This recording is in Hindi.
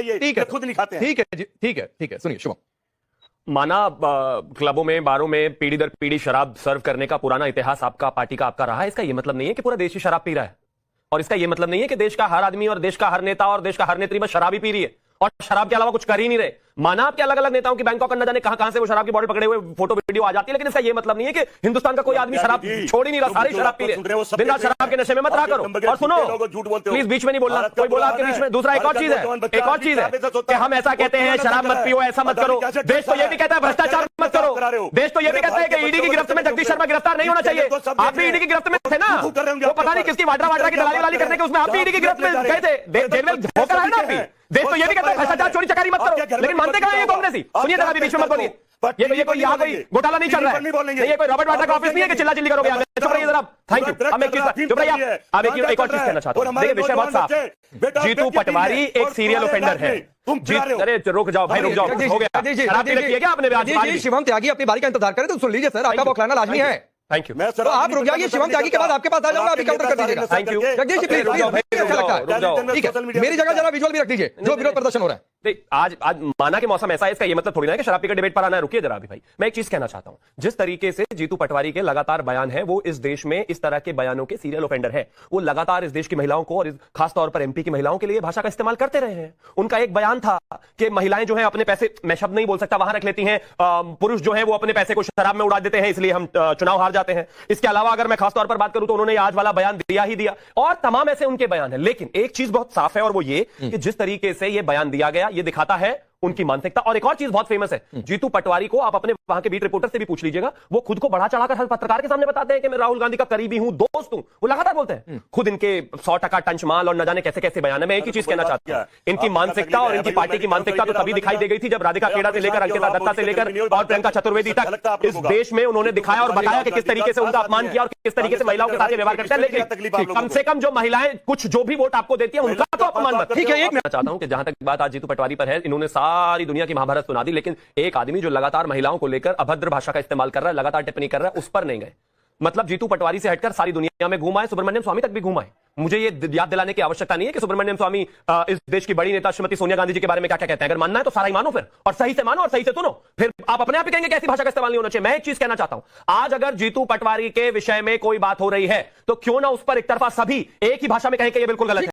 चाहिए, ठीक है, खुद नहीं खाते हैं। ठीक है जी, ठीक है, सुनिए शुभम। माना क्लबों में, बारों में पीढ़ी दर पीढ़ी शराब सर्व करने का पुराना इतिहास आपका, पार्टी का आपका रहा है। इसका यह मतलब नहीं है कि पूरा देश ही शराब पी रहा है, और इसका यह मतलब नहीं है कि देश का हर आदमी और देश का हर नेता और देश का हर नेत्री बस शराब ही पी रही है और शराब के अलावा कुछ कर ही नहीं रहे। माना आपके अलग अलग नेताओं की बैंकॉक न जाने कहां से वो शराब की बॉटल पकड़े हुए फोटो वीडियो आ जाती है, लेकिन इसका यह मतलब नहीं है कि हिंदुस्तान का कोई आदमी शराब छोड़ ही नहीं रहा, सारे शराब पी रहे। दिन रात शराब के नशे में मत रहा करो। और सुनो, प्लीज बीच में नहीं बोलना, कोई बोला आपके बीच में। दूसरा एक और चीज है कि हम ऐसा कहते हैं शराब मत पियो, ऐसा मत करो। देश तो यह भी कहता है भ्रष्टाचार मत करो। देश तो यह भी कहता है कि ईडी की गिरफ्त में जगदीश शर्मा गिरफ्तार नहीं होना चाहिए। आप भी ईडी की गिरफ्त में थे ना, वो पता नहीं किसकी वाड्रा की दलाली वाली करने के उसमें आप भी ईडी की गिरफ्त में गए थे, जेल में होकर आए ना आप भी। देश तो यह भी कहता है भ्रष्टाचार चोरी चकारी मत करो, लेकिन मानते कहां है ये कांग्रेसी? सुनिए जरा, बीच में मत बोलिए। ये कोई यहाँ कोई घोटाला नहीं चल रहा है, ये कोई रॉबर्ट वाड्रा का ऑफिस नहीं है कि चिल्ला चिल्ली करोगे। चुप रहिए जरा, थैंक यू। अब एक और चीज कहना चाहता हूं, देखिए विषय बहुत साफ है। जीतू पटवारी एक सीरियल ऑफेंडर है। अरे रुक जाओ भाई, रुक जाओ, हो गया। शराब पी रखी है क्या आपने? शिवम त्यागी अपनी बारी का इंतजार करें तो सुन लीजिए सर, आपका बौखलाना लाजमी है। Thank you. तो आप रुक जाइए, शिवम त्यागी के बाद आपके पास आ जाऊंगा, आप काउंटर कर दीजिएगा। Thank you. Jagdish ji please, अच्छा लगता है, ठीक है। मेरी जगह जरा विजुअल भी रख दीजिए जो विरोध प्रदर्शन हो रहा है। आज माना कि मौसम ऐसा है, इसका ये मतलब थोड़ी ना है कि शराब पीकर डिबेट पर आना है। रुकिए जरा अभी भाई, मैं एक चीज कहना चाहता हूं। जिस तरीके से जीतू पटवारी के लगातार बयान है, वो इस देश में इस तरह के बयानों के सीरियल ऑफेंडर है। वो लगातार इस देश की महिलाओं को और खासतौर पर एमपी की महिलाओं के लिए भाषा का इस्तेमाल करते रहे हैं। उनका एक बयान था कि महिलाएं जो है अपने पैसे, मैं शब्द नहीं बोल सकता, वहां रख लेती हैं, पुरुष जो है वो अपने पैसे को शराब में उड़ा देते हैं, इसलिए हम चुनाव हार जाते हैं। इसके अलावा अगर मैं खासतौर पर बात करूं तो उन्होंने आज वाला बयान दिया ही दिया, और तमाम ऐसे उनके बयान है। लेकिन एक चीज बहुत साफ है, और वो ये कि जिस तरीके से ये बयान दिया गया, ये दिखाता है उनकी मानसिकता। और एक और चीज बहुत फेमस है, जीतू पटवारी को आप अपने वहां के बीट रिपोर्टर से भी पूछ लीजिएगा, वो खुद को बढ़ा चढ़ाकर हर पत्रकार के सामने बताते हैं कि मैं राहुल गांधी का करीबी हूं, दोस्त हूं। वो लगातार बोलते हैं खुद इनके 100% टंच माल और न जाने कैसे कैसे बयान है। मैं एक ही चीज कहना चाहता हूं, इनकी मानसिकता और इनकी पार्टी की मानसिकता तो तभी दिखाई दे गई थी जब राधिका खेड़ा से लेकर अंकिता दत्ता से लेकर और प्रियंका चतुर्वेदी तक इस देश में उन्होंने दिखाया और बताया कि किस तरीके से उनका अपमान किया और किस तरीके से महिलाओं के साथ व्यवहार करते हैं। लेकिन कम से कम जो महिलाएं कुछ जो भी वोट आपको देती है उनका तो अपमान मत। ठीक है, एक मैं चाहता हूं कि जहां तक बात आज जीतू पटवारी पर है, इन्होंने सारी दुनिया की महाभारत सुना दी, लेकिन एक आदमी जो लगातार महिलाओं को लेकर अभद्र भाषा का इस्तेमाल कर रहा है, लगातार टिप्पणी कर रहा है, उस पर नहीं गए। मतलब जीतू पटवारी से हटकर सारी दुनिया में घूमा है, सुब्रमण्यम स्वामी तक भी घूमा है। मुझे ये याद दिलाने की आवश्यकता नहीं है कि सुब्रमण्यम स्वामी इस देश की बड़ी नेता श्रीमती सोनिया गांधी जी के बारे में क्या क्या कहते हैं। अगर मानना है तो सारा ही मानो फिर, और सही से मानो और सही से सुनो, फिर आप अपने आप ही कहेंगे कि ऐसी भाषा का इस्तेमाल नहीं होना चाहिए। मैं एक चीज कहना चाहता हूं, आज अगर जीतू पटवारी के विषय में कोई बात हो रही है तो क्यों ना उस पर एक तरफा सभी एक ही भाषा में कहें कि ये बिल्कुल गलत है।